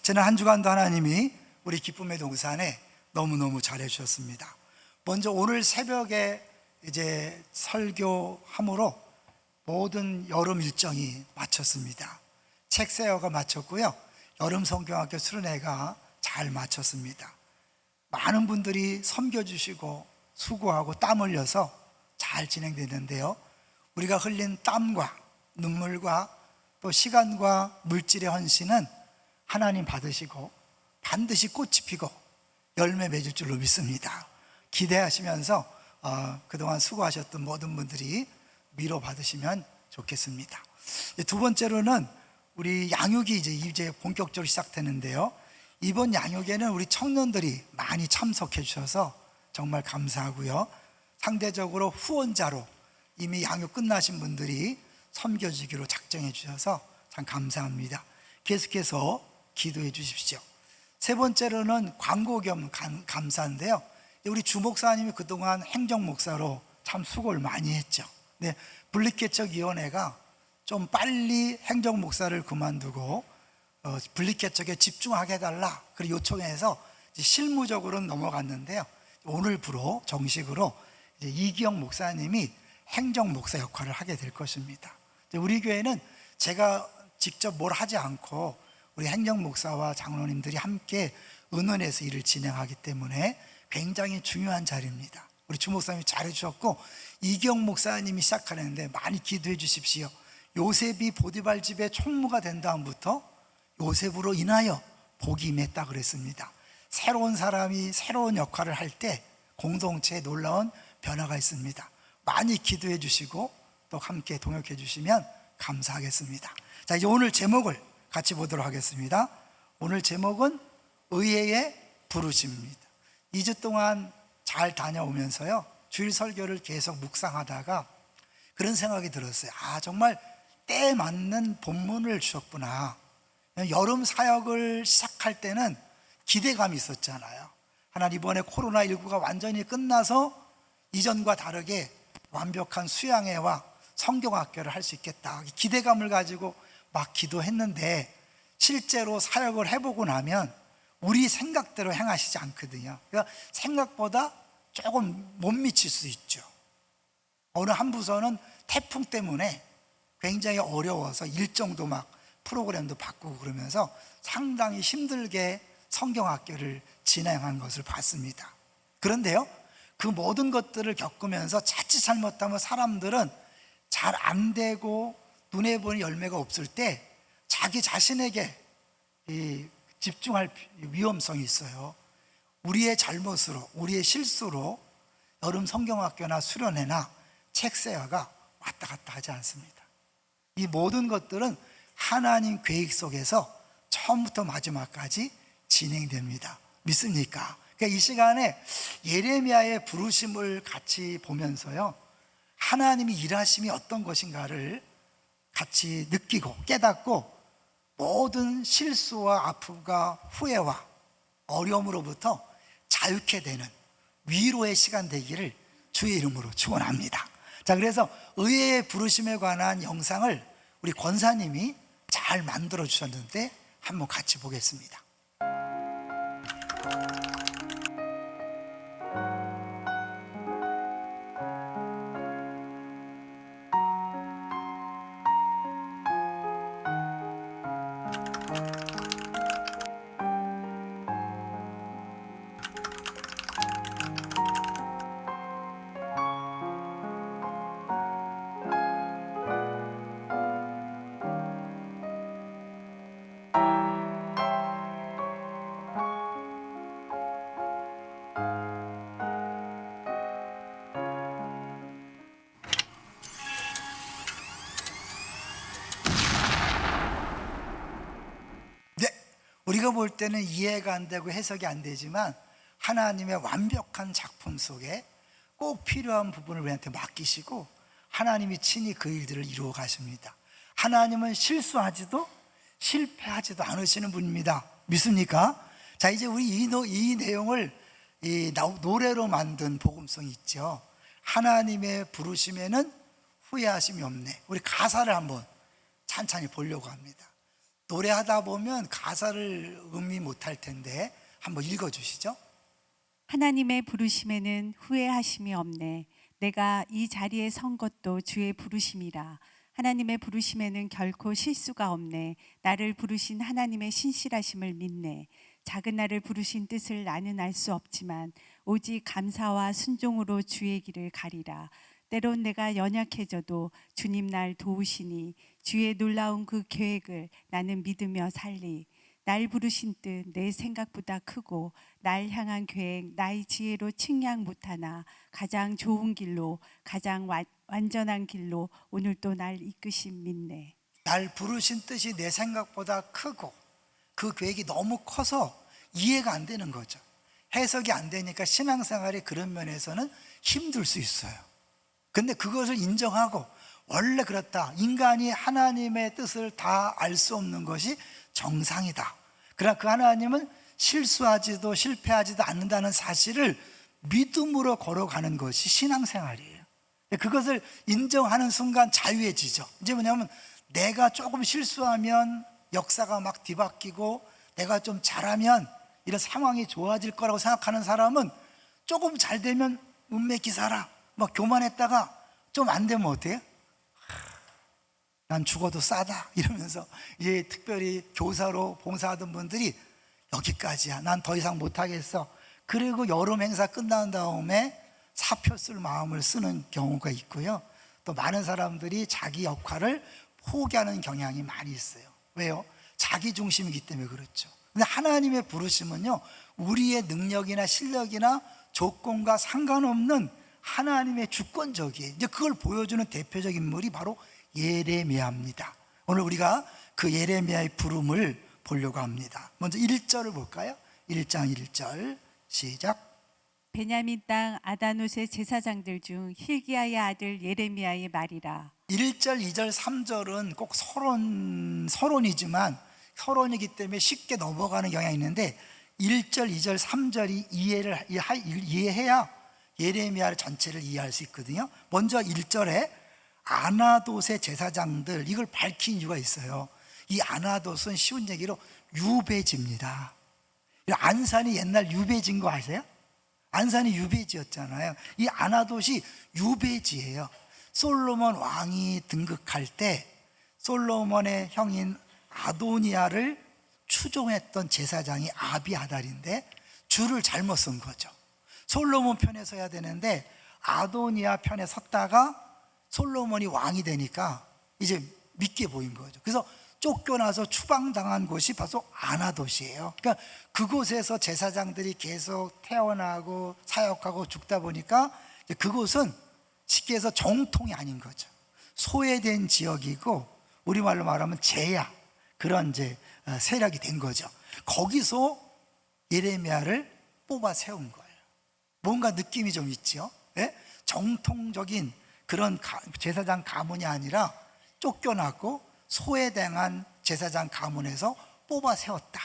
지난 한 주간도 하나님이 우리 기쁨의 동산에 너무너무 잘해주셨습니다. 먼저 오늘 새벽에 이제 설교함으로 모든 여름 일정이 마쳤습니다. 책세어가 마쳤고요, 여름 성경학교 수련회가 잘 마쳤습니다. 많은 분들이 섬겨주시고 수고하고 땀 흘려서 잘 진행됐는데요, 우리가 흘린 땀과 눈물과 또 시간과 물질의 헌신은 하나님 받으시고 반드시 꽃이 피고 열매 맺을 줄로 믿습니다. 기대하시면서 그동안 수고하셨던 모든 분들이 위로 받으시면 좋겠습니다. 두 번째로는 우리 양육이 이제 본격적으로 시작되는데요, 이번 양육에는 우리 청년들이 많이 참석해 주셔서 정말 감사하고요, 상대적으로 후원자로 이미 양육 끝나신 분들이 섬겨주기로 작정해 주셔서 참 감사합니다. 계속해서 기도해 주십시오. 세 번째로는 광고 겸 감사인데요, 우리 주목사님이 그동안 행정목사로 참 수고를 많이 했죠. 네, 분리개척위원회가 좀 빨리 행정목사를 그만두고 분리개척에 집중하게 해달라 그리고 요청해서 실무적으로는 넘어갔는데요, 오늘부로 정식으로 이제 이기영 목사님이 행정목사 역할을 하게 될 것입니다. 우리 교회는 제가 직접 뭘 하지 않고 우리 행정목사와 장로님들이 함께 의논해서 일을 진행하기 때문에 굉장히 중요한 자리입니다. 우리 주목사님이 잘해주셨고, 이기영 목사님이 시작하는데 많이 기도해 주십시오. 요셉이 보디발 집의 총무가 된 다음부터 요셉으로 인하여 복이 임했다 그랬습니다. 새로운 사람이 새로운 역할을 할 때 공동체에 놀라운 변화가 있습니다. 많이 기도해 주시고 또 함께 동역해 주시면 감사하겠습니다. 자, 이제 오늘 제목을 같이 보도록 하겠습니다. 오늘 제목은 의회의 부르심입니다. 2주 동안 잘 다녀오면서요, 주일 설교를 계속 묵상하다가 그런 생각이 들었어요. 정말 때에 맞는 본문을 주셨구나. 여름 사역을 시작할 때는 기대감이 있었잖아요. 하나님, 이번에 코로나19가 완전히 끝나서 이전과 다르게 완벽한 수양회와 성경학교를 할 수 있겠다, 기대감을 가지고 막 기도했는데 실제로 사역을 해보고 나면 우리 생각대로 행하시지 않거든요. 그러니까 생각보다 조금 못 미칠 수 있죠. 어느 한 부서는 태풍 때문에 굉장히 어려워서 일정도 막 프로그램도 바꾸고 그러면서 상당히 힘들게 성경학교를 진행한 것을 봤습니다. 그런데요, 그 모든 것들을 겪으면서 자칫 잘못하면 사람들은 잘 안 되고 눈에 보이는 열매가 없을 때 자기 자신에게 집중할 위험성이 있어요. 우리의 잘못으로, 우리의 실수로 여름 성경학교나 수련회나 책세어가 왔다 갔다 하지 않습니다. 이 모든 것들은 하나님 계획 속에서 처음부터 마지막까지 진행됩니다. 믿습니까? 그러니까 이 시간에 예레미야의 부르심을 같이 보면서요, 하나님이 일하심이 어떤 것인가를 같이 느끼고 깨닫고 모든 실수와 아픔과 후회와 어려움으로부터 자유케 되는 위로의 시간 되기를 주의 이름으로 축원합니다. 자, 그래서 의회의 부르심에 관한 영상을 우리 권사님이 잘 만들어 주셨는데 한번 같이 보겠습니다. 우리가 볼 때는 이해가 안 되고 해석이 안 되지만 하나님의 완벽한 작품 속에 꼭 필요한 부분을 우리한테 맡기시고 하나님이 친히 그 일들을 이루어 가십니다. 하나님은 실수하지도 실패하지도 않으시는 분입니다. 믿습니까? 자, 이제 우리 이 내용을 노래로 만든 복음성이 있죠. 하나님의 부르심에는 후회하심이 없네. 우리 가사를 한번 찬찬히 보려고 합니다. 노래하다 보면 가사를 음미 못할 텐데 한번 읽어주시죠. 하나님의 부르심에는 후회하심이 없네. 내가 이 자리에 선 것도 주의 부르심이라. 하나님의 부르심에는 결코 실수가 없네. 나를 부르신 하나님의 신실하심을 믿네. 작은 나를 부르신 뜻을 나는 알 수 없지만 오직 감사와 순종으로 주의 길을 가리라. 때론 내가 연약해져도 주님 날 도우시니 주의 놀라운 그 계획을 나는 믿으며 살리. 날 부르신 뜻 내 생각보다 크고 날 향한 계획 나의 지혜로 측량 못하나 가장 좋은 길로 가장 완전한 길로 오늘도 날 이끄심 믿네. 날 부르신 뜻이 내 생각보다 크고 그 계획이 너무 커서 이해가 안 되는 거죠. 해석이 안 되니까 신앙생활이 그런 면에서는 힘들 수 있어요. 근데 그것을 인정하고 원래 그렇다. 인간이 하나님의 뜻을 다 알 수 없는 것이 정상이다. 그러나 그 하나님은 실수하지도 실패하지도 않는다는 사실을 믿음으로 걸어가는 것이 신앙생활이에요. 그것을 인정하는 순간 자유해지죠. 이제 뭐냐면 내가 조금 실수하면 역사가 막 뒤바뀌고 내가 좀 잘하면 이런 상황이 좋아질 거라고 생각하는 사람은 조금 잘 되면 운매 기사라 막 교만했다가 좀 안 되면 어때요? 난 죽어도 싸다 이러면서 이제 특별히 교사로 봉사하던 분들이 여기까지야, 난 더 이상 못하겠어. 그리고 여름 행사 끝난 다음에 사표 쓸 마음을 쓰는 경우가 있고요. 또 많은 사람들이 자기 역할을 포기하는 경향이 많이 있어요. 왜요? 자기 중심이기 때문에 그렇죠. 근데 하나님의 부르심은요, 우리의 능력이나 실력이나 조건과 상관없는 하나님의 주권적이에요. 이제 그걸 보여주는 대표적 인물이 바로 예레미야입니다. 오늘 우리가 그 예레미야의 부름을 보려고 합니다. 먼저 1절을 볼까요? 1장 1절 시작. 베냐민 땅 아다노스의 제사장들 중 hil기야의 아들 예레미야의 말이라. 1절, 2절, 3절은 꼭 서론이지만 서론이기 때문에 쉽게 넘어가는 경향이 있는데 1절, 2절, 3절이 이해해야 예레미야 전체를 이해할 수 있거든요. 먼저 1절에 아나돗의 제사장들, 이걸 밝힌 이유가 있어요. 이 아나돗은 쉬운 얘기로 유배지입니다. 안산이 옛날 유배지인 거 아세요? 안산이 유배지였잖아요. 이 아나돗이 유배지예요. 솔로몬 왕이 등극할 때 솔로몬의 형인 아도니아를 추종했던 제사장이 아비아달인데 줄을 잘못 쓴 거죠. 솔로몬 편에 서야 되는데 아도니아 편에 섰다가 솔로몬이 왕이 되니까 이제 믿게 보인 거죠. 그래서 쫓겨나서 추방당한 곳이 바로 아나돗이에요. 그러니까 그곳에서 제사장들이 계속 태어나고 사역하고 죽다 보니까 그곳은 쉽게 해서 정통이 아닌 거죠. 소외된 지역이고 우리말로 말하면 제야, 그런 이제 세력이 된 거죠. 거기서 예레미야를 뽑아 세운 거예요. 뭔가 느낌이 좀 있죠. 예? 정통적인 그런 제사장 가문이 아니라 쫓겨났고 소외당한 제사장 가문에서 뽑아 세웠다.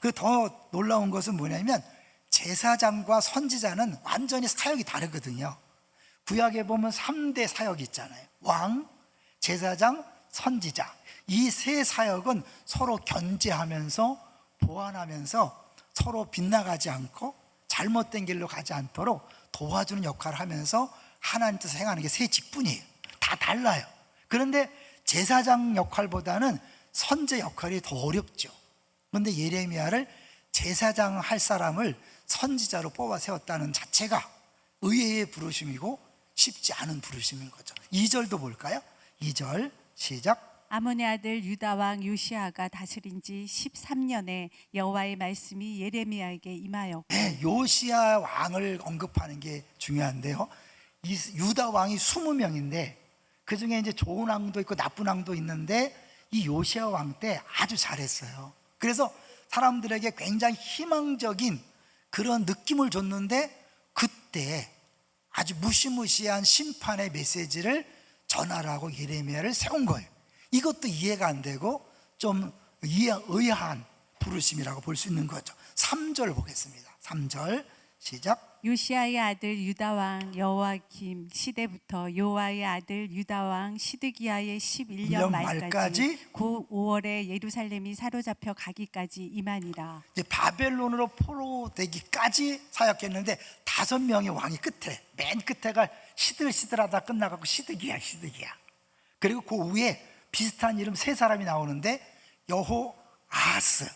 그 더 놀라운 것은 뭐냐면 제사장과 선지자는 완전히 사역이 다르거든요. 구약에 보면 3대 사역이 있잖아요. 왕, 제사장, 선지자. 이 세 사역은 서로 견제하면서 보완하면서 서로 빗나가지 않고 잘못된 길로 가지 않도록 도와주는 역할을 하면서 하나님 뜻을 행하는 게 세 직분이에요. 다 달라요. 그런데 제사장 역할보다는 선제 역할이 더 어렵죠. 그런데 예레미야를 제사장 할 사람을 선지자로 뽑아 세웠다는 자체가 의외의 부르심이고 쉽지 않은 부르심인 거죠. 2절도 볼까요? 2절 시작. 아몬의 아들 유다 왕 요시아가 다스린 지 13년에 여호와의 말씀이 예레미야에게 임하였고. 네, 요시아 왕을 언급하는 게 중요한데요. 이 유다 왕이 20명인데 그 중에 이제 좋은 왕도 있고 나쁜 왕도 있는데 이 요시아 왕 때 아주 잘했어요. 그래서 사람들에게 굉장히 희망적인 그런 느낌을 줬는데 그때 아주 무시무시한 심판의 메시지를 전하라고 예레미야를 세운 거예요. 이것도 이해가 안 되고 좀 의아한 부르심이라고 볼 수 있는 거죠. 3절 보겠습니다. 3절 시작. 요시아의 아들 유다왕 여호와김 시대부터 요아의 아들 유다왕 시드기야의 11년 1년 말까지 말까지 5월에 예루살렘이 사로잡혀 가기까지 이만이라. 이제 바벨론으로 포로되기까지 사역했는데 5명의 왕이 끝에, 맨 끝에가 시들시들하다 끝나가고 시드기야. 그리고 그 위에 비슷한 이름 3사람이 나오는데 여호아스,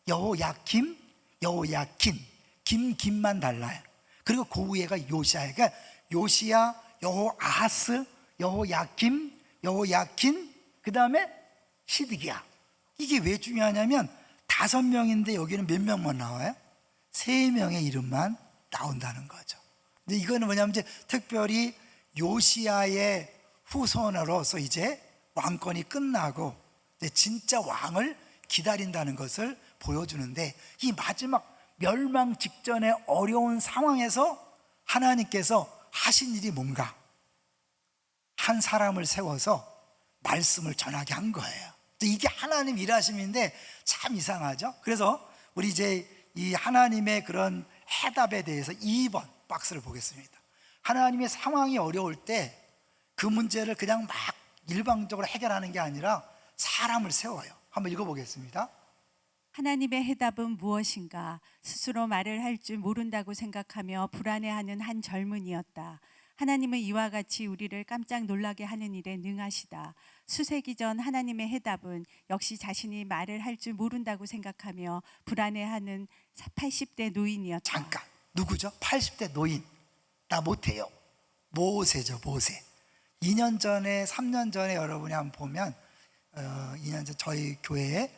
여호야김, 여호야킨, 김만 달라요. 그리고 그 위에가 요시아가 요시야, 여호아스, 여호야김, 여호야킨, 그 다음에 시드기야. 이게 왜 중요하냐면 5명인데 여기는 몇 명만 나와요? 3명의 이름만 나온다는 거죠. 근데 이거는 뭐냐면 이제 특별히 요시아의 후손으로서 이제 왕권이 끝나고 이제 진짜 왕을 기다린다는 것을 보여주는데, 이 마지막 멸망 직전의 어려운 상황에서 하나님께서 하신 일이 뭔가? 한 사람을 세워서 말씀을 전하게 한 거예요. 이게 하나님 일하심인데 참 이상하죠. 그래서 우리 이제 이 하나님의 그런 해답에 대해서 2번 박스를 보겠습니다. 하나님의 상황이 어려울 때 그 문제를 그냥 막 일방적으로 해결하는 게 아니라 사람을 세워요. 한번 읽어보겠습니다. 하나님의 해답은 무엇인가? 스스로 말을 할 줄 모른다고 생각하며 불안해하는 한 젊은이였다. 하나님은 이와 같이 우리를 깜짝 놀라게 하는 일에 능하시다. 수세기 전 하나님의 해답은 역시 자신이 말을 할 줄 모른다고 생각하며 불안해하는 80대 노인이었다. 잠깐, 누구죠? 80대 노인. 나 못해요. 모세죠, 모세. 2년 전에, 3년 전에 여러분이 한번 보면 2년 전 저희 교회에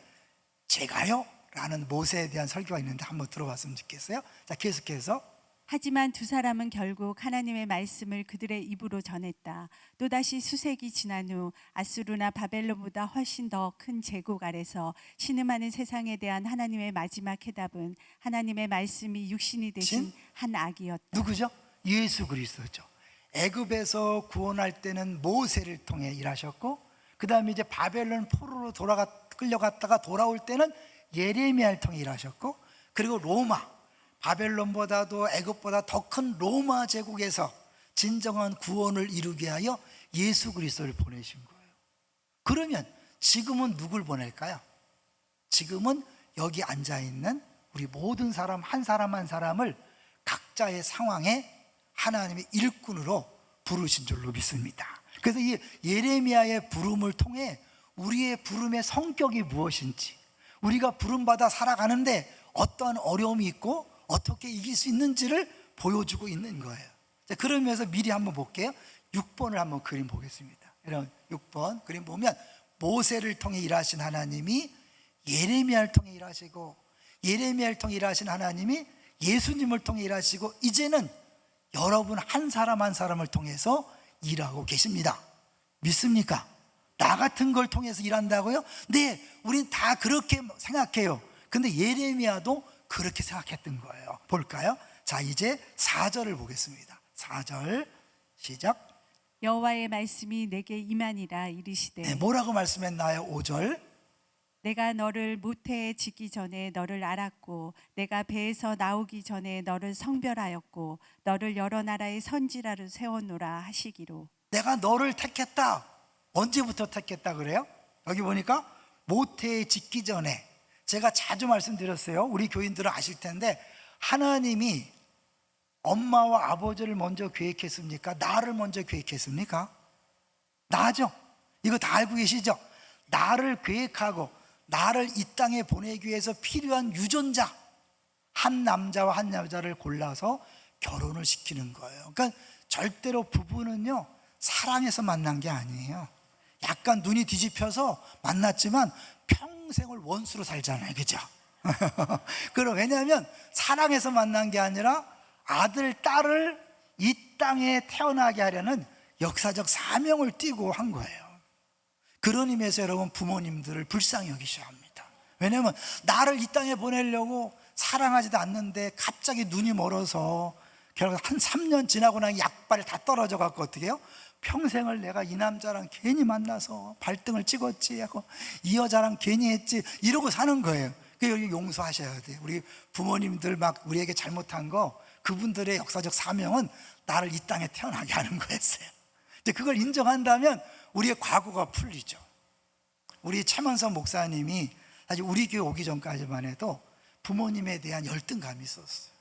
제가요? 라는 모세에 대한 설교가 있는데 한번 들어봤으면 좋겠어요. 자, 계속해서. 하지만 두 사람은 결국 하나님의 말씀을 그들의 입으로 전했다. 또다시 수세기 지난 후 아수르나 바벨론보다 훨씬 더 큰 제국 아래서 신음하는 세상에 대한 하나님의 마지막 해답은 하나님의 말씀이 육신이 되신 한 아기였다. 누구죠? 예수 그리스도죠. 애굽에서 구원할 때는 모세를 통해 일하셨고, 그 다음에 이제 바벨론 포로로 끌려갔다가 돌아올 때는 예레미야를 통해 일하셨고, 그리고 로마, 바벨론보다도 애굽보다 더 큰 로마 제국에서 진정한 구원을 이루게 하여 예수 그리스도를 보내신 거예요. 그러면 지금은 누굴 보낼까요? 지금은 여기 앉아있는 우리 모든 사람 한 사람을 각자의 상황에 하나님의 일꾼으로 부르신 줄로 믿습니다. 그래서 이 예레미야의 부름을 통해 우리의 부름의 성격이 무엇인지, 우리가 부름받아 살아가는데 어떠한 어려움이 있고 어떻게 이길 수 있는지를 보여주고 있는 거예요. 자, 그러면서 미리 한번 볼게요. 6번을 한번 그림 보겠습니다. 여러분 6번 그림 보면 모세를 통해 일하신 하나님이 예레미야를 통해 일하시고, 예레미야를 통해 일하신 하나님이 예수님을 통해 일하시고, 이제는 여러분 한 사람 한 사람을 통해서 일하고 계십니다. 믿습니까? 나 같은 걸 통해서 일한다고요? 네, 우린 다 그렇게 생각해요. 근데 예레미야도 그렇게 생각했던 거예요. 볼까요? 자, 이제 4절을 보겠습니다. 4절 시작. 여호와의 말씀이 내게 임하니라 이르시되. 네, 뭐라고 말씀했나요? 5절. 내가 너를 모태에 짓기 전에 너를 알았고, 내가 배에서 나오기 전에 너를 성별하였고, 너를 여러 나라의 선지자로 세워놓으라 하시기로. 내가 너를 택했다. 언제부터 택했다 그래요? 여기 보니까 모태에 짓기 전에. 제가 자주 말씀드렸어요. 우리 교인들은 아실 텐데, 하나님이 엄마와 아버지를 먼저 계획했습니까? 나를 먼저 계획했습니까? 나죠. 이거 다 알고 계시죠? 나를 계획하고 나를 이 땅에 보내기 위해서 필요한 유전자, 한 남자와 한 여자를 골라서 결혼을 시키는 거예요. 그러니까 절대로 부부는요, 사랑해서 만난 게 아니에요. 약간 눈이 뒤집혀서 만났지만 평생을 원수로 살잖아요. 그죠? 그럼 왜냐하면 사랑해서 만난 게 아니라 아들, 딸을 이 땅에 태어나게 하려는 역사적 사명을 띠고 한 거예요. 그런 의미에서 여러분 부모님들을 불쌍히 여기셔야 합니다. 왜냐하면 나를 이 땅에 보내려고 사랑하지도 않는데 갑자기 눈이 멀어서 결국 한 3년 지나고 나니 약발이 다 떨어져 갖고 어떻게 해요? 평생을 내가 이 남자랑 괜히 만나서 발등을 찍었지 하고 이 여자랑 괜히 했지 이러고 사는 거예요. 그러니까 용서하셔야 돼요. 우리 부모님들 막 우리에게 잘못한 거 그분들의 역사적 사명은 나를 이 땅에 태어나게 하는 거였어요. 이제 그걸 인정한다면 우리의 과거가 풀리죠. 우리 최만선 목사님이 사실 우리 교회 오기 전까지만 해도 부모님에 대한 열등감이 있었어요.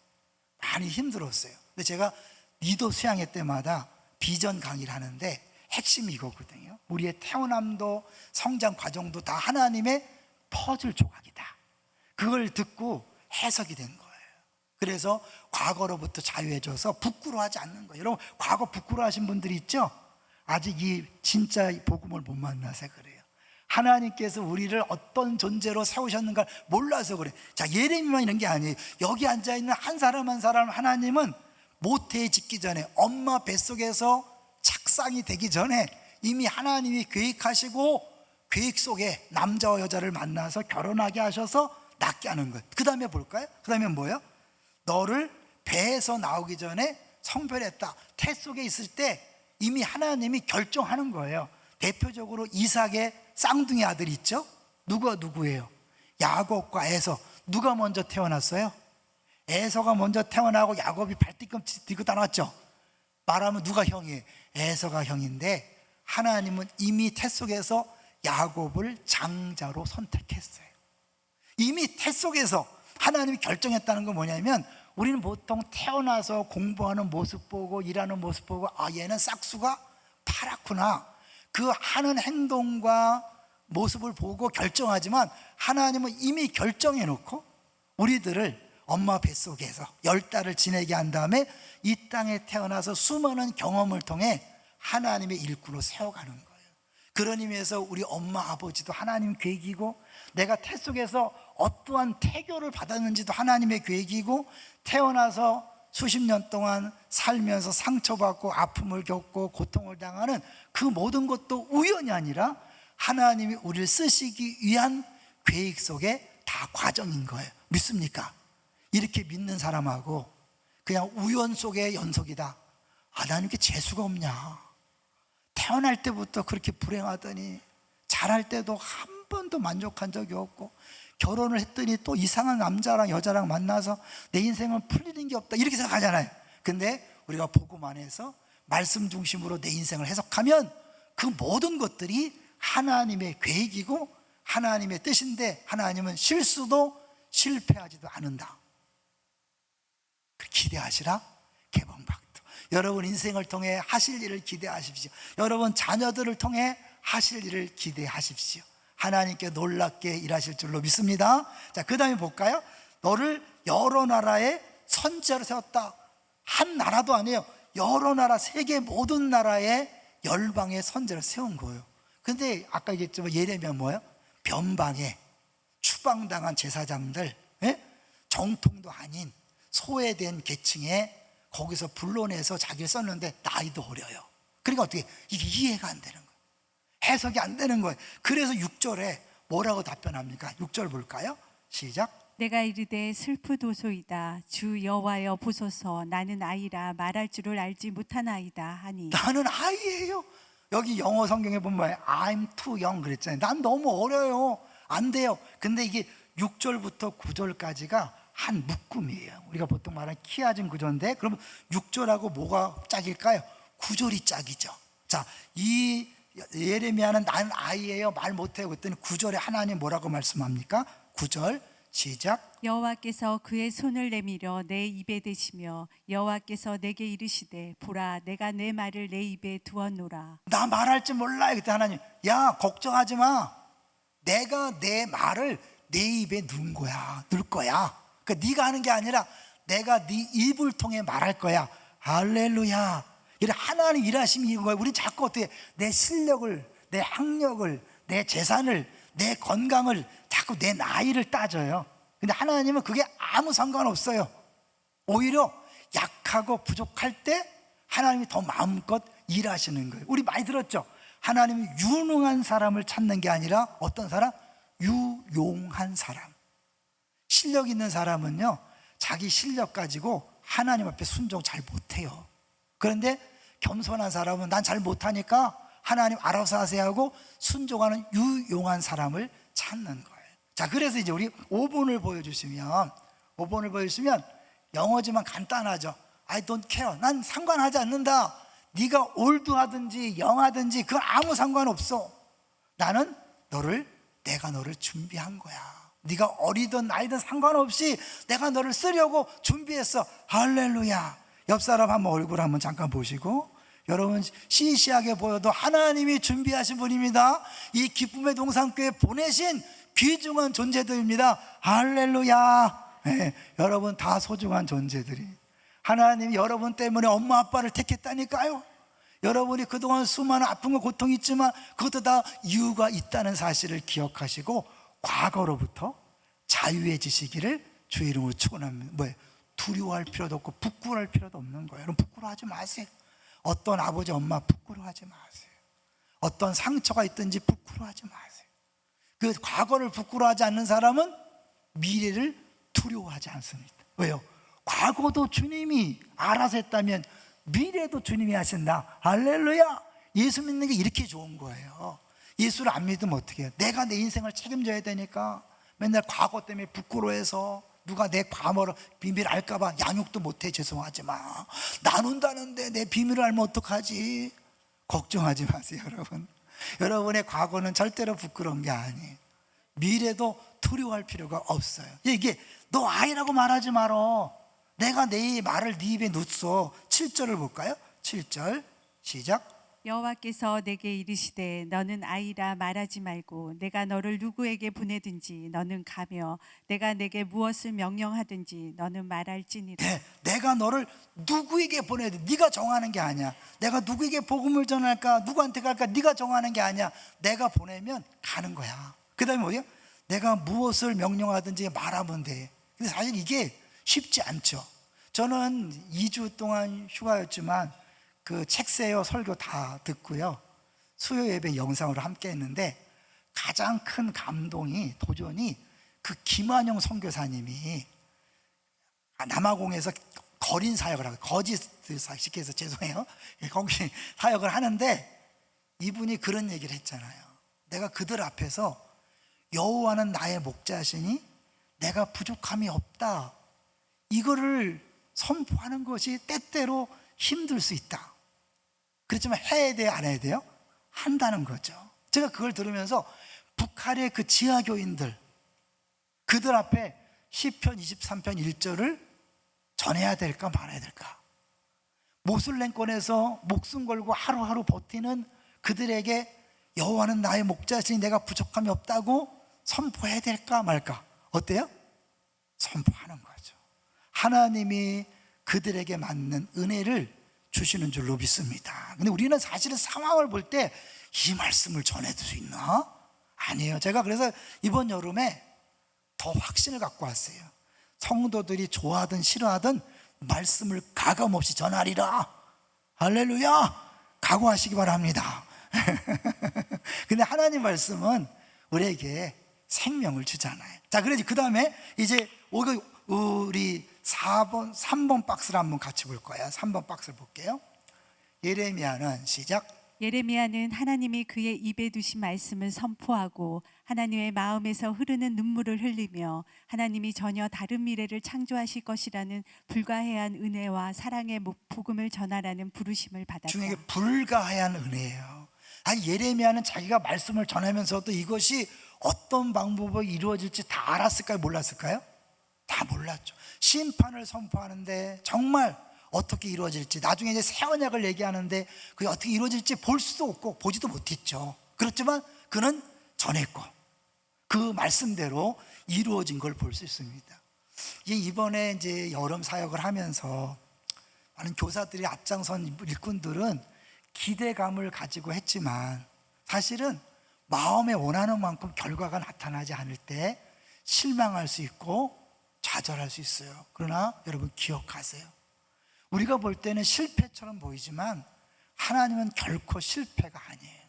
많이 힘들었어요. 근데 제가 리더 수양회 때마다 비전 강의를 하는데 핵심이 이거거든요. 우리의 태어남도 성장 과정도 다 하나님의 퍼즐 조각이다. 그걸 듣고 해석이 된 거예요. 그래서 과거로부터 자유해져서 부끄러워하지 않는 거예요. 여러분, 과거 부끄러워하신 분들이 있죠? 아직 이 진짜 복음을 못 만나서 그래요. 하나님께서 우리를 어떤 존재로 세우셨는가 몰라서 그래. 자, 예레미야만 이런 게 아니에요. 여기 앉아있는 한 사람 한 사람 하나님은 모태에 짓기 전에, 엄마 뱃속에서 착상이 되기 전에 이미 하나님이 계획하시고 계획 속에 남자와 여자를 만나서 결혼하게 하셔서 낳게 하는 거예요. 그 다음에 볼까요? 그 다음에 뭐예요? 너를 배에서 나오기 전에 성별했다. 태 속에 있을 때 이미 하나님이 결정하는 거예요. 대표적으로 이삭의 쌍둥이 아들 있죠? 누가 누구예요? 야곱과 에서. 누가 먼저 태어났어요? 에서가 먼저 태어나고 야곱이 발뒤꿈치 들고 따라왔죠. 말하면 누가 형이에요? 에서가 형인데 하나님은 이미 태 속에서 야곱을 장자로 선택했어요. 이미 태 속에서 하나님이 결정했다는 건 뭐냐면, 우리는 보통 태어나서 공부하는 모습 보고 일하는 모습 보고, 아, 얘는 싹수가 파랗구나, 그 하는 행동과 모습을 보고 결정하지만, 하나님은 이미 결정해 놓고 우리들을 엄마 뱃속에서 10달을 지내게 한 다음에 이 땅에 태어나서 수많은 경험을 통해 하나님의 일꾼으로 세워가는 거예요. 그런 의미에서 우리 엄마 아버지도 하나님 계획이고, 내가 태 속에서 어떠한 태교를 받았는지도 하나님의 계획이고, 태어나서 수십 년 동안 살면서 상처받고 아픔을 겪고 고통을 당하는 그 모든 것도 우연이 아니라 하나님이 우리를 쓰시기 위한 계획 속에 다 과정인 거예요. 믿습니까? 이렇게 믿는 사람하고 그냥 우연 속의 연속이다, 아, 나는 이렇게 재수가 없냐, 태어날 때부터 그렇게 불행하더니 자랄 때도 한 번도 만족한 적이 없고, 결혼을 했더니 또 이상한 남자랑 여자랑 만나서 내 인생은 풀리는 게 없다, 이렇게 생각하잖아요. 근데 우리가 복음 안에서 말씀 중심으로 내 인생을 해석하면 그 모든 것들이 하나님의 계획이고 하나님의 뜻인데, 하나님은 실수도 실패하지도 않는다. 기대하시라. 개봉박도. 여러분 인생을 통해 하실 일을 기대하십시오. 여러분 자녀들을 통해 하실 일을 기대하십시오. 하나님께 놀랍게 일하실 줄로 믿습니다. 자, 그 다음에 볼까요? 너를 여러 나라의 선지자로 세웠다. 한 나라도 아니에요. 여러 나라, 세계 모든 나라의 열방의 선지자를 세운 거예요. 근데 아까 얘기했지만 예레미야 뭐예요? 변방에 추방당한 제사장들, 예? 정통도 아닌 소외된 계층에 거기서 불러내서 자기를 썼는데 나이도 어려요. 그러니까 어떻게, 이게 이해가 안 되는 거예요. 해석이 안 되는 거예요. 그래서 6절에 뭐라고 답변합니까? 6절 볼까요? 시작. 내가 이르되 슬프도소이다. 주 여호와여 보소서. 나는 아이라 말할 줄을 알지 못하나이다 하니. 나는 아이예요. 여기 영어 성경에 보면 뭐예요? I'm too young 그랬잖아요. 난 너무 어려요. 안 돼요. 근데 이게 6절부터 9절까지가 한 묶음이에요. 우리가 보통 말하는 키아진 구조인데, 그러면 6절하고 뭐가 짝일까요? 9절이 짝이죠. 자, 이 예레미야는 난 아이예요, 말 못해요 그랬더니 9절에 하나님 뭐라고 말씀합니까? 9절 시작. 여호와께서 그의 손을 내밀어 내 입에 대시며 여호와께서 내게 이르시되 보라, 내가 내 말을 내 입에 두었노라. 나 말할 줄 몰라요. 그때 하나님, 야 걱정하지 마, 내가 내 말을 내 입에 넣은 거야, 넣을 거야. 그러니까 네가 하는 게 아니라 내가 네 입을 통해 말할 거야. 할렐루야. 이래 하나님 일하심이 이런 거예요. 우리 자꾸 어떻게 내 실력을, 내 학력을, 내 재산을, 내 건강을, 자꾸 내 나이를 따져요. 근데 하나님은 그게 아무 상관없어요. 오히려 약하고 부족할 때 하나님이 더 마음껏 일하시는 거예요. 우리 많이 들었죠? 하나님이 유능한 사람을 찾는 게 아니라 어떤 사람? 유용한 사람. 실력 있는 사람은요, 자기 실력 가지고 하나님 앞에 순종 잘 못해요. 그런데 겸손한 사람은 난 잘 못하니까 하나님 알아서 하세요 하고 순종하는 유용한 사람을 찾는 거예요. 자, 그래서 이제 우리 5번을 보여주시면 영어지만 간단하죠. I don't care. 난 상관하지 않는다. 네가 올드하든지 영하든지 그건 아무 상관없어. 나는 내가 너를 준비한 거야. 네가 어리든 나이든 상관없이 내가 너를 쓰려고 준비했어. 할렐루야. 옆 사람 한번 얼굴 한번 잠깐 보시고, 여러분 시시하게 보여도 하나님이 준비하신 분입니다. 이 기쁨의 동산교회 보내신 귀중한 존재들입니다. 할렐루야. 네, 여러분 다 소중한 존재들이, 하나님이 여러분 때문에 엄마 아빠를 택했다니까요. 여러분이 그동안 수많은 아픔과 고통이 있지만 그것도 다 이유가 있다는 사실을 기억하시고 과거로부터 자유해지시기를 주의 이름으로 축원합니다. 두려워할 필요도 없고 부끄러워할 필요도 없는 거예요. 여러분 부끄러워하지 마세요. 어떤 아버지 엄마 부끄러워하지 마세요. 어떤 상처가 있든지 부끄러워하지 마세요. 그 과거를 부끄러워하지 않는 사람은 미래를 두려워하지 않습니다. 왜요? 과거도 주님이 알아서 했다면 미래도 주님이 하신다. 할렐루야. 예수 믿는 게 이렇게 좋은 거예요. 예수를 안 믿으면 어떻게 해요? 내가 내 인생을 책임져야 되니까 맨날 과거 때문에 부끄러워해서 누가 내 과거를 비밀 알까 봐 양육도 못해. 죄송하지만 나눈다는데 내 비밀을 알면 어떡하지? 걱정하지 마세요. 여러분, 여러분의 과거는 절대로 부끄러운 게 아니에요. 미래도 두려워할 필요가 없어요. 이게 너 아이라고 말하지 말어. 내가 내 말을 네 입에 넣었어. 7절을 볼까요? 7절 시작. 여호와께서 내게 이르시되 너는 아이라 말하지 말고 내가 너를 누구에게 보내든지 너는 가며 내가 내게 무엇을 명령하든지 너는 말할지니라. 네, 내가 너를 누구에게 보내든 네가 정하는 게 아니야. 내가 누구에게 복음을 전할까, 누구한테 갈까 네가 정하는 게 아니야. 내가 보내면 가는 거야. 그 다음에 뭐예요? 내가 무엇을 명령하든지 말하면 돼. 근데 사실 이게 쉽지 않죠. 저는 2주 동안 휴가였지만 그 책세요 설교 다 듣고요, 수요 예배 영상으로 함께 했는데 가장 큰 감동이 도전이 그 김한영 선교사님이 남아공에서 거린 사역을 하고, 거짓을 시켜서 죄송해요, 거기 사역을 하는데 이분이 그런 얘기를 했잖아요. 내가 그들 앞에서 여호와는 나의 목자시니 내가 부족함이 없다, 이거를 선포하는 것이 때때로 힘들 수 있다. 그렇지만 해야 돼요, 안 해야 돼요? 한다는 거죠. 제가 그걸 들으면서 북한의 그 지하교인들, 그들 앞에 시편 23편 1절을 전해야 될까 말아야 될까, 모슬렘권에서 목숨 걸고 하루하루 버티는 그들에게 여호와는 나의 목자시니 내가 부족함이 없다고 선포해야 될까 말까. 어때요? 선포하는 거죠. 하나님이 그들에게 맞는 은혜를 주시는 줄로 믿습니다. 근데 우리는 사실은 상황을 볼 때 이 말씀을 전해줄 수 있나? 아니에요. 제가 그래서 이번 여름에 더 확신을 갖고 왔어요. 성도들이 좋아하든 싫어하든 말씀을 가감없이 전하리라. 할렐루야. 각오하시기 바랍니다. 근데 하나님 말씀은 우리에게 생명을 주잖아요. 자, 그래서 그 다음에 이제 우리 3번 박스를 한번 같이 볼 거예요. 3번 박스를 볼게요. 예레미야는 시작. 예레미야는 하나님이 그의 입에 두신 말씀을 선포하고 하나님의 마음에서 흐르는 눈물을 흘리며 하나님이 전혀 다른 미래를 창조하실 것이라는 불가해한 은혜와 사랑의 복음을 전하라는 부르심을 받았다. 중에 불가해한 은혜예요. 예레미야는 자기가 말씀을 전하면서도 이것이 어떤 방법으로 이루어질지 다 알았을까요? 몰랐을까요? 다 몰랐죠. 심판을 선포하는데 정말 어떻게 이루어질지, 나중에 이제 새 언약을 얘기하는데 그게 어떻게 이루어질지 볼 수도 없고 보지도 못했죠. 그렇지만 그는 전했고 그 말씀대로 이루어진 걸 볼 수 있습니다. 이번에 이제 여름 사역을 하면서 많은 교사들이 앞장선 일꾼들은 기대감을 가지고 했지만 사실은 마음에 원하는 만큼 결과가 나타나지 않을 때 실망할 수 있고 좌절할 수 있어요. 그러나 여러분 기억하세요. 우리가 볼 때는 실패처럼 보이지만 하나님은 결코 실패가 아니에요.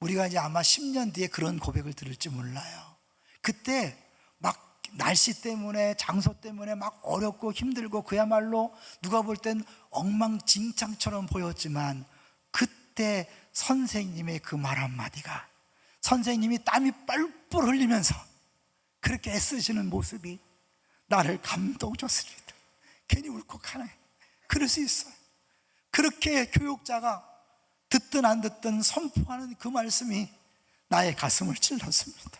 우리가 이제 아마 10년 뒤에 그런 고백을 들을지 몰라요. 그때 막 날씨 때문에 장소 때문에 막 어렵고 힘들고 그야말로 누가 볼 땐 엉망진창처럼 보였지만 그때 선생님의 그 말 한마디가, 선생님이 땀이 뻘뻘 흘리면서 그렇게 애쓰시는 모습이 나를 감동 줬습니다. 괜히 울컥하네. 그럴 수 있어요. 그렇게 교육자가 듣든 안 듣든 선포하는 그 말씀이 나의 가슴을 찔렀습니다.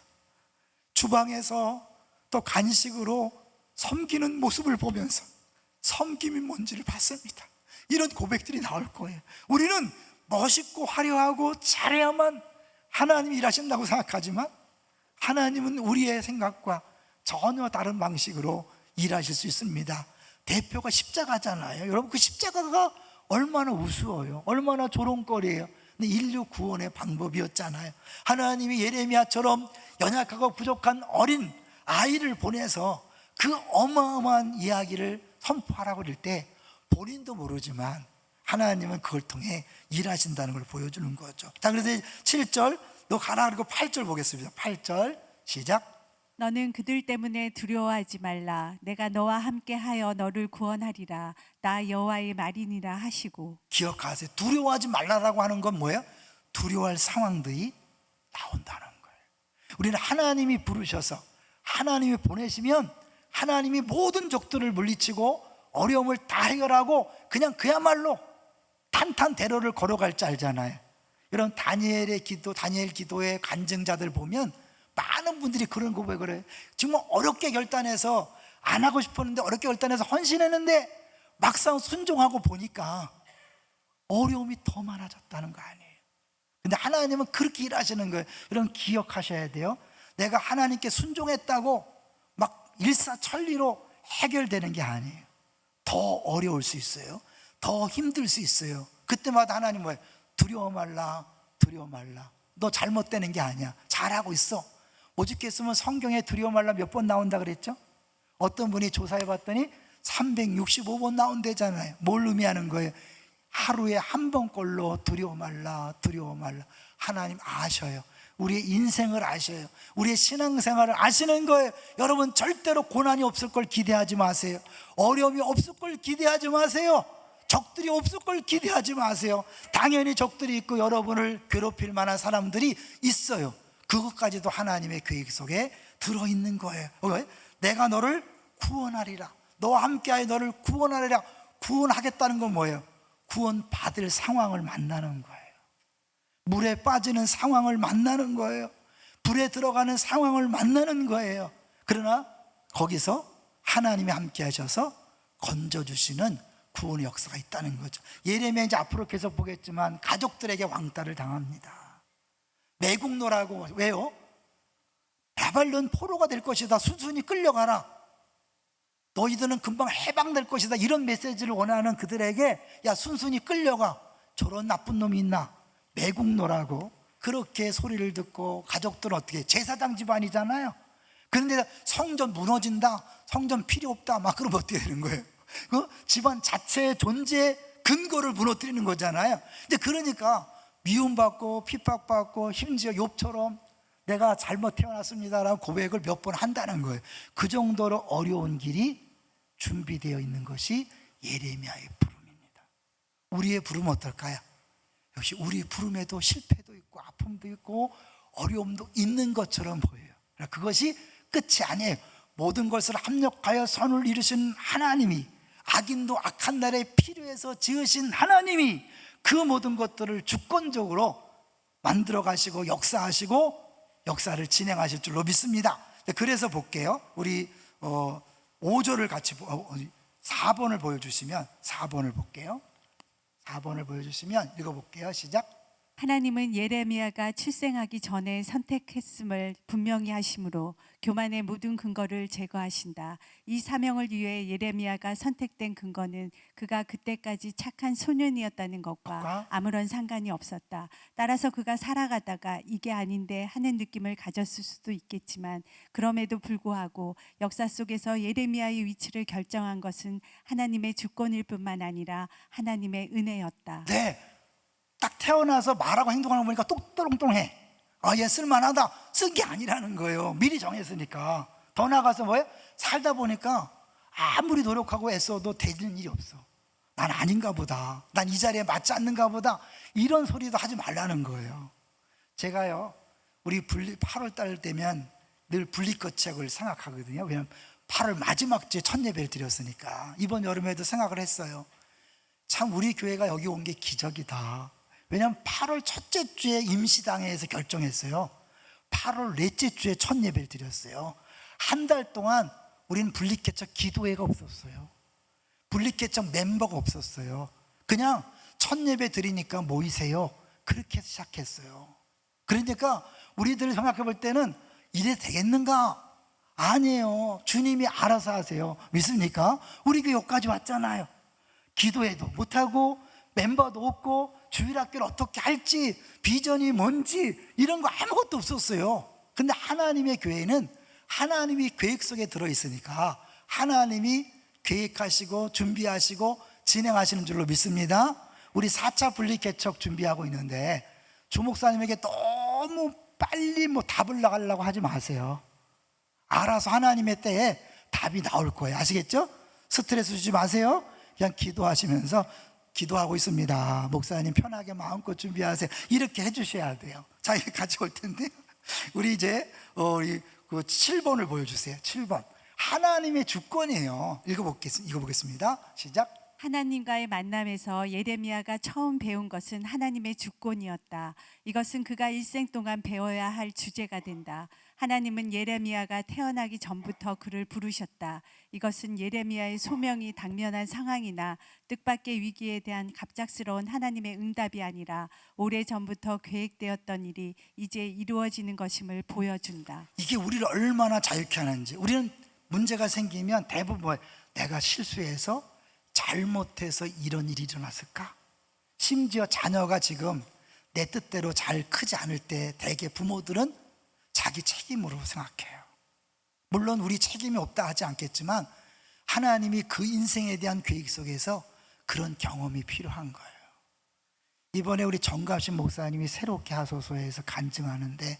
주방에서 또 간식으로 섬기는 모습을 보면서 섬김이 뭔지를 봤습니다. 이런 고백들이 나올 거예요. 우리는 멋있고 화려하고 잘해야만 하나님이 일하신다고 생각하지만 하나님은 우리의 생각과 전혀 다른 방식으로 일하실 수 있습니다. 대표가 십자가잖아요. 여러분, 그 십자가가 얼마나 우스워요. 얼마나 조롱거리예요. 근데 인류 구원의 방법이었잖아요. 하나님이 예레미야처럼 연약하고 부족한 어린 아이를 보내서 그 어마어마한 이야기를 선포하라고 그럴 때 본인도 모르지만 하나님은 그걸 통해 일하신다는 걸 보여주는 거죠. 자, 그래서 7절 너 가라 그리고 8절 보겠습니다. 8절 시작. 너는 그들 때문에 두려워하지 말라. 내가 너와 함께하여 너를 구원하리라. 나 여호와의 말이니라 하시고. 기억하세요. 두려워하지 말라라고 하는 건 뭐예요? 두려워할 상황들이 나온다는 거예요. 우리는 하나님이 부르셔서 하나님이 보내시면 하나님이 모든 적들을 물리치고 어려움을 다 해결하고 그냥 그야말로 탄탄대로를 걸어갈 줄 알잖아요. 이런 다니엘 기도의 간증자들 보면 많은 분들이 그런 고백을 해요. 정말 어렵게 결단해서 안 하고 싶었는데 어렵게 결단해서 헌신했는데 막상 순종하고 보니까 어려움이 더 많아졌다는 거 아니에요. 근데 하나님은 그렇게 일하시는 거예요. 여러분 기억하셔야 돼요. 내가 하나님께 순종했다고 막 일사천리로 해결되는 게 아니에요. 더 어려울 수 있어요. 더 힘들 수 있어요. 그때마다 하나님 뭐예요? 두려워 말라, 두려워 말라. 너 잘못되는 게 아니야. 잘하고 있어. 오죽했으면 성경에 두려워 말라 몇 번 나온다 그랬죠? 어떤 분이 조사해 봤더니 365번 나온대잖아요. 뭘 의미하는 거예요? 하루에 한 번꼴로 두려워 말라, 두려워 말라. 하나님 아셔요. 우리의 인생을 아셔요. 우리의 신앙생활을 아시는 거예요. 여러분 절대로 고난이 없을 걸 기대하지 마세요. 어려움이 없을 걸 기대하지 마세요. 적들이 없을 걸 기대하지 마세요. 당연히 적들이 있고 여러분을 괴롭힐 만한 사람들이 있어요. 그것까지도 하나님의 계획 속에 들어있는 거예요. 내가 너를 구원하리라. 너와 함께하여 너를 구원하리라. 구원하겠다는 건 뭐예요? 구원받을 상황을 만나는 거예요. 물에 빠지는 상황을 만나는 거예요. 불에 들어가는 상황을 만나는 거예요. 그러나 거기서 하나님이 함께 하셔서 건져주시는 구원의 역사가 있다는 거죠. 예레미야 이제 앞으로 계속 보겠지만 가족들에게 왕따를 당합니다. 매국노라고. 왜요? 바벨론 포로가 될 것이다. 순순히 끌려가라. 너희들은 금방 해방될 것이다. 이런 메시지를 원하는 그들에게 야 순순히 끌려가. 저런 나쁜 놈이 있나? 매국노라고 그렇게 소리를 듣고 가족들은 어떻게 제사장 집안이잖아요. 그런데 성전 무너진다, 성전 필요 없다 막 그러면 어떻게 되는 거예요? 그 집안 자체의 존재 근거를 무너뜨리는 거잖아요. 근데 그러니까 미움받고 핍박받고 심지어 욥처럼 내가 잘못 태어났습니다라고 고백을 몇 번 한다는 거예요. 그 정도로 어려운 길이 준비되어 있는 것이 예레미야의 부름입니다. 우리의 부름은 어떨까요? 역시 우리 부름에도 실패도 있고 아픔도 있고 어려움도 있는 것처럼 보여요. 그것이 끝이 아니에요. 모든 것을 합력하여 선을 이루신 하나님이 악인도 악한 날에 필요해서 지으신 하나님이 그 모든 것들을 주권적으로 만들어 가시고 역사하시고 역사를 진행하실 줄로 믿습니다. 그래서 볼게요. 우리 5절을 같이 4번을 보여주시면 4번을 볼게요. 4번을 보여주시면 읽어볼게요. 시작. 하나님은 예레미야가 출생하기 전에 선택했음을 분명히 하심으로 교만의 모든 근거를 제거하신다. 이 사명을 위해 예레미야가 선택된 근거는 그가 그때까지 착한 소년이었다는 것과 아무런 상관이 없었다. 따라서 그가 살아가다가 이게 아닌데 하는 느낌을 가졌을 수도 있겠지만 그럼에도 불구하고 역사 속에서 예레미야의 위치를 결정한 것은 하나님의 주권일 뿐만 아니라 하나님의 은혜였다. 네. 딱 태어나서 말하고 행동하는 거 보니까 똑똑똑해. 얘 쓸만하다. 쓴 게 아니라는 거예요. 미리 정했으니까. 더 나아가서 뭐예요? 살다 보니까 아무리 노력하고 애써도 되는 일이 없어. 난 아닌가 보다. 난 이 자리에 맞지 않는가 보다. 이런 소리도 하지 말라는 거예요. 제가요, 우리 8월 달 되면 늘 분리거책을 생각하거든요. 왜냐하면 8월 마지막 주에 첫 예배를 드렸으니까 이번 여름에도 생각을 했어요. 참 우리 교회가 여기 온 게 기적이다. 왜냐하면 8월 첫째 주에 임시당회에서 결정했어요. 8월 넷째 주에 첫 예배를 드렸어요. 한 달 동안 우리는 분리개척 기도회가 없었어요. 분리개척 멤버가 없었어요. 그냥 첫 예배 드리니까 모이세요. 그렇게 해서 시작했어요. 그러니까 우리들 생각해 볼 때는 이래 되겠는가? 아니에요. 주님이 알아서 하세요. 믿습니까? 우리 교회 여기까지 왔잖아요. 기도회도 못하고 멤버도 없고 주일학교를 어떻게 할지 비전이 뭔지 이런 거 아무것도 없었어요. 근데 하나님의 교회는 하나님이 계획 속에 들어있으니까 하나님이 계획하시고 준비하시고 진행하시는 줄로 믿습니다. 우리 4차 분리개척 준비하고 있는데 주 목사님에게 너무 빨리 답을 나가려고 하지 마세요. 알아서 하나님의 때에 답이 나올 거예요. 아시겠죠? 스트레스 주지 마세요. 그냥 기도하시면서 기도하고 있습니다. 목사님 편하게 마음껏 준비하세요. 이렇게 해주셔야 돼요. 자, 이제 같이 올 텐데 우리 이제 우리 그 7번을 보여주세요. 7번 하나님의 주권이에요. 읽어보겠습니다. 시작. 하나님과의 만남에서 예레미야가 처음 배운 것은 하나님의 주권이었다. 이것은 그가 일생 동안 배워야 할 주제가 된다. 하나님은 예레미야가 태어나기 전부터 그를 부르셨다. 이것은 예레미야의 소명이 당면한 상황이나 뜻밖의 위기에 대한 갑작스러운 하나님의 응답이 아니라 오래전부터 계획되었던 일이 이제 이루어지는 것임을 보여준다. 이게 우리를 얼마나 자유케 하는지. 우리는 문제가 생기면 대부분 내가 실수해서 잘못해서 이런 일이 일어났을까? 심지어 자녀가 지금 내 뜻대로 잘 크지 않을 때 대개 부모들은 자기 책임으로 생각해요. 물론 우리 책임이 없다 하지 않겠지만 하나님이 그 인생에 대한 계획 속에서 그런 경험이 필요한 거예요. 이번에 우리 정갑신 목사님이 새롭게 하소서에서 간증하는데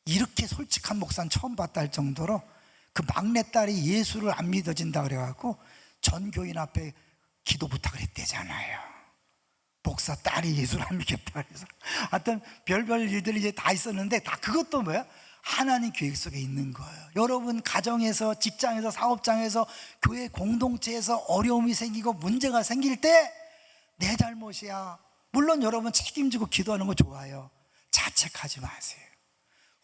이렇게 솔직한 목사는 처음 봤다 할 정도로 그 막내딸이 예수를 안 믿어진다 그래갖고 전 교인 앞에 기도 부탁을 했대잖아요. 목사 딸이 예수를 안 믿겠다 그래서 하여튼 별별 일들이 이제 다 있었는데 다 그것도 뭐야? 하나님 계획 속에 있는 거예요. 여러분 가정에서 직장에서 사업장에서 교회 공동체에서 어려움이 생기고 문제가 생길 때 내 잘못이야. 물론 여러분 책임지고 기도하는 거 좋아요. 자책하지 마세요.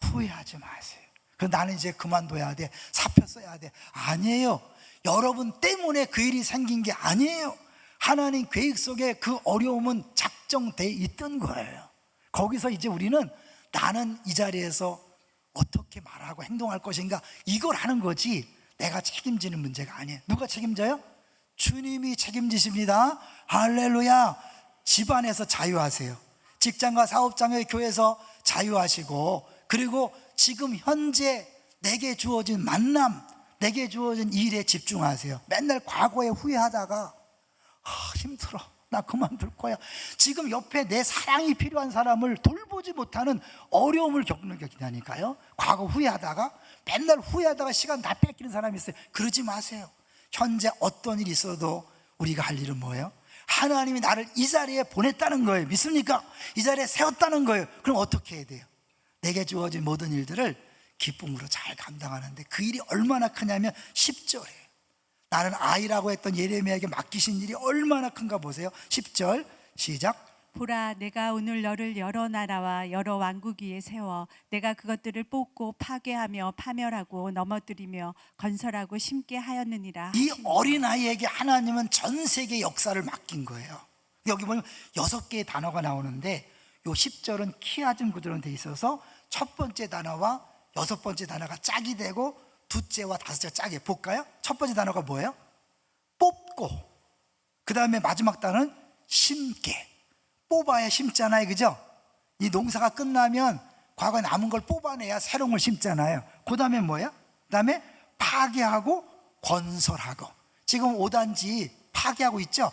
후회하지 마세요. 그래서 나는 이제 그만둬야 돼. 사표 써야 돼. 아니에요. 여러분 때문에 그 일이 생긴 게 아니에요. 하나님 계획 속에 그 어려움은 작정돼 있던 거예요. 거기서 이제 우리는 나는 이 자리에서 어떻게 말하고 행동할 것인가 이걸 하는 거지 내가 책임지는 문제가 아니에요. 누가 책임져요? 주님이 책임지십니다. 할렐루야. 집안에서 자유하세요. 직장과 사업장의 교회에서 자유하시고 그리고 지금 현재 내게 주어진 만남 내게 주어진 일에 집중하세요. 맨날 과거에 후회하다가 힘들어 나 그만둘 거야. 지금 옆에 내 사랑이 필요한 사람을 돌보지 못하는 어려움을 겪는 게 있다니까요. 과거 후회하다가 맨날 후회하다가 시간 다 뺏기는 사람이 있어요. 그러지 마세요. 현재 어떤 일이 있어도 우리가 할 일은 뭐예요? 하나님이 나를 이 자리에 보냈다는 거예요. 믿습니까? 이 자리에 세웠다는 거예요. 그럼 어떻게 해야 돼요? 내게 주어진 모든 일들을 기쁨으로 잘 감당하는데 그 일이 얼마나 크냐면 10절에 나는 아이라고 했던 예레미야에게 맡기신 일이 얼마나 큰가 보세요. 10절 시작. 보라, 내가 오늘 너를 여러 나라와 여러 왕국 위에 세워 내가 그것들을 뽑고 파괴하며 파멸하고 넘어뜨리며 건설하고 심게 하였느니라. 이 어린아이에게 하나님은 전 세계 역사를 맡긴 거예요. 여기 보면 6개의 단어가 나오는데 요 10절은 키아즘 구조로 돼 있어서 첫 번째 단어와 6번째 단어가 짝이 되고 둘째와 다섯째가 짝이에요. 볼까요? 첫 번째 단어가 뭐예요? 뽑고, 그 다음에 마지막 단어는 심게. 뽑아야 심잖아요, 그죠? 이 농사가 끝나면 과거에 남은 걸 뽑아내야 새로운 걸 심잖아요. 그 다음에 뭐예요? 그 다음에 파괴하고 건설하고. 지금 5단지 파괴하고 있죠?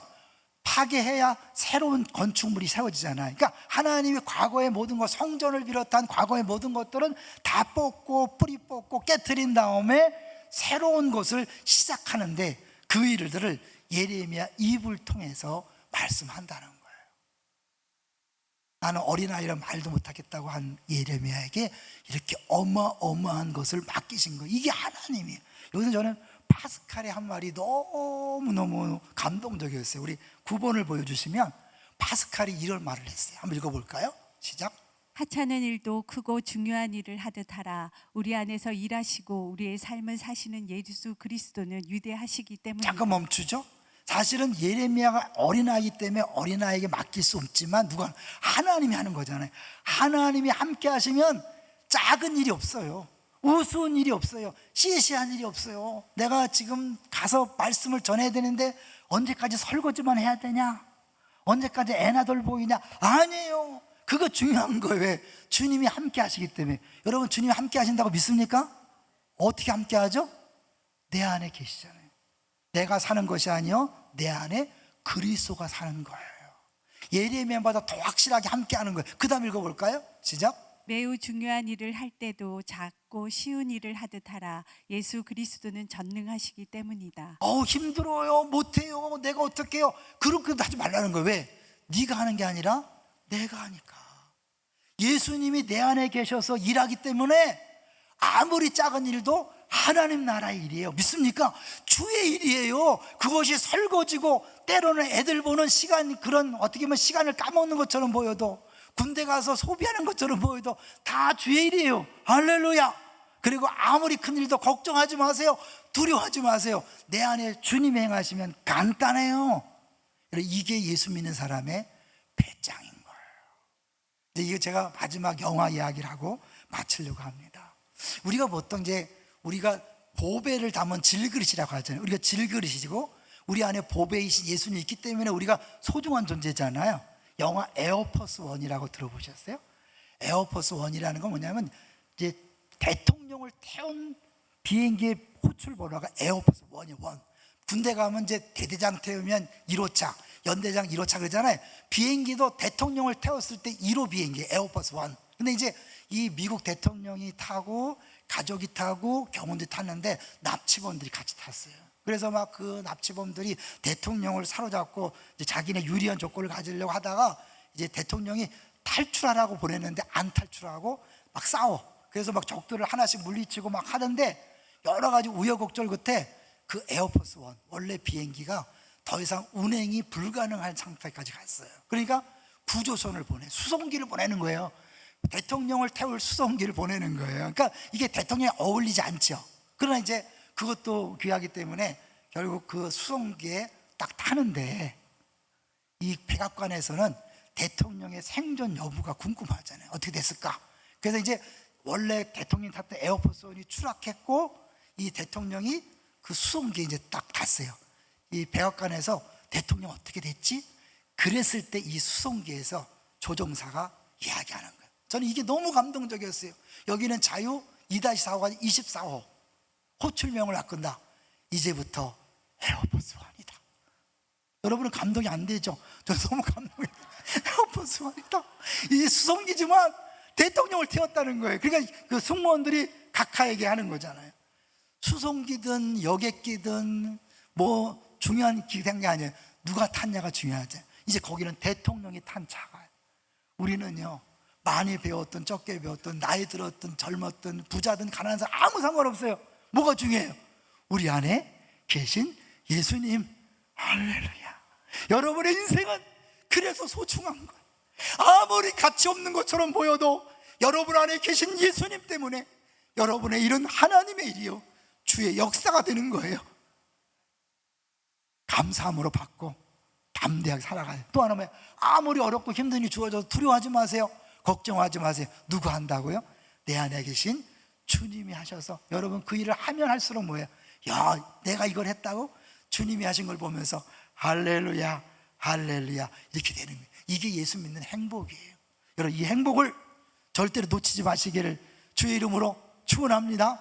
파괴해야 새로운 건축물이 세워지잖아요. 그러니까 하나님이 과거의 모든 것, 성전을 비롯한 과거의 모든 것들은 다 뽑고 뿌리 뽑고 깨트린 다음에 새로운 것을 시작하는데 그 일들을 예레미야 입을 통해서 말씀한다는 거예요. 나는 어린아이라 말도 못하겠다고 한 예레미야에게 이렇게 어마어마한 것을 맡기신 거예요. 이게 하나님이에요. 여기서 저는 파스칼의 한 말이 너무너무 감동적이었어요. 우리 9번을 보여주시면 파스칼이 이런 말을 했어요. 한번 읽어볼까요? 시작. 하찮은 일도 크고 중요한 일을 하듯 하라. 우리 안에서 일하시고 우리의 삶을 사시는 예수 그리스도는 위대하시기 때문에. 잠깐 멈추죠. 사실은 예레미야가 어린아이기 때문에 어린아이에게 맡길 수 없지만 누가 하나님이 하는 거잖아요. 하나님이 함께 하시면 작은 일이 없어요. 우스운 일이 없어요. 시시한 일이 없어요. 내가 지금 가서 말씀을 전해야 되는데 언제까지 설거지만 해야 되냐? 언제까지 애나 돌보이냐? 아니에요. 그거 중요한 거예요. 왜? 주님이 함께 하시기 때문에. 여러분, 주님이 함께 하신다고 믿습니까? 어떻게 함께 하죠? 내 안에 계시잖아요. 내가 사는 것이 아니요, 내 안에 그리스도가 사는 거예요. 예레미야보다 더 확실하게 함께 하는 거예요. 그 다음 읽어볼까요? 시작. 매우 중요한 일을 할 때도 작고 쉬운 일을 하듯 하라. 예수 그리스도는 전능하시기 때문이다. 힘들어요, 못해요, 내가 어떡해요. 그렇게 하지 말라는 거예요. 왜? 네가 하는 게 아니라 내가 하니까. 예수님이 내 안에 계셔서 일하기 때문에 아무리 작은 일도 하나님 나라의 일이에요. 믿습니까? 주의 일이에요. 그것이 설거지고 때로는 애들 보는 시간, 그런 어떻게 보면 시간을 까먹는 것처럼 보여도, 군대 가서 소비하는 것처럼 보여도 다 주의 일이에요. 할렐루야. 그리고 아무리 큰 일도 걱정하지 마세요. 두려워하지 마세요. 내 안에 주님이 행하시면 간단해요. 이게 예수 믿는 사람의 배짱인 거예요. 이게 제가 마지막 영화 이야기를 하고 마치려고 합니다. 우리가 보통 우리가 보배를 담은 질그릇이라고 하잖아요. 우리가 질그릇이고 우리 안에 보배이신 예수님이 있기 때문에 우리가 소중한 존재잖아요. 영화 에어포스 원이라고 들어보셨어요? 에어포스 원이라는 건 뭐냐면 이제 대통령을 태운 비행기의 호출 번호가 에어포스 원이에요. 원. 군대 가면 이제 대대장 태우면 1호차, 연대장 1호차 그러잖아요. 비행기도 대통령을 태웠을 때 1호 비행기 에어포스 원. 근데 이제 이 미국 대통령이 타고 가족이 타고 경호원들이 탔는데 납치범들이 같이 탔어요. 그래서 막 그 납치범들이 대통령을 사로잡고 이제 자기네 유리한 조건을 가지려고 하다가 이제 대통령이 탈출하라고 보냈는데 안 탈출하고 막 싸워. 그래서 막 적들을 하나씩 물리치고 막 하는데 여러 가지 우여곡절 끝에 그 에어포스 원, 원래 비행기가 더 이상 운행이 불가능한 상태까지 갔어요. 그러니까 구조선을 수송기를 보내는 거예요. 대통령을 태울 수송기를 보내는 거예요. 그러니까 이게 대통령에 어울리지 않죠. 그러나 이제 그것도 귀하기 때문에 결국 그 수송기에 딱 타는데 이 백악관에서는 대통령의 생존 여부가 궁금하잖아요. 어떻게 됐을까? 그래서 이제 원래 대통령이 탔던 에어포스원이 추락했고 이 대통령이 그 수송기에 이제 딱 탔어요. 이 백악관에서 대통령 어떻게 됐지? 그랬을 때 이 수송기에서 조종사가 이야기하는 거예요. 저는 이게 너무 감동적이었어요. 여기는 자유 2-4호가 24호 호출명을 바꾼다. 이제부터 에어포스 원이다. 여러분은 감동이 안 되죠? 저는 너무 감동해요. 에어포스 원이다. 이 수송기지만 대통령을 태웠다는 거예요. 그러니까 그 승무원들이 각하에게 하는 거잖아요. 수송기든 여객기든 뭐 중요한 기된 게 아니에요. 누가 탔냐가 중요하죠. 이제 거기는 대통령이 탄 차가. 우리는요, 많이 배웠든 적게 배웠든 나이 들었든 젊었든 부자든 가난한 사람 아무 상관없어요. 뭐가 중요해요? 우리 안에 계신 예수님. 할렐루야. 여러분의 인생은 그래서 소중한 거예요. 아무리 가치 없는 것처럼 보여도 여러분 안에 계신 예수님 때문에 여러분의 일은 하나님의 일이요, 주의 역사가 되는 거예요. 감사함으로 받고 담대하게 살아가요. 또 하나는 아무리 어렵고 힘든 일이 주어져도 두려워하지 마세요. 걱정하지 마세요. 누가 한다고요? 내 안에 계신 주님이 하셔서. 여러분, 그 일을 하면 할수록 뭐예요? 야, 내가 이걸 했다고? 주님이 하신 걸 보면서 할렐루야, 할렐루야 이렇게 되는 거예요. 이게 예수 믿는 행복이에요. 여러분, 이 행복을 절대로 놓치지 마시기를 주의 이름으로 축원합니다.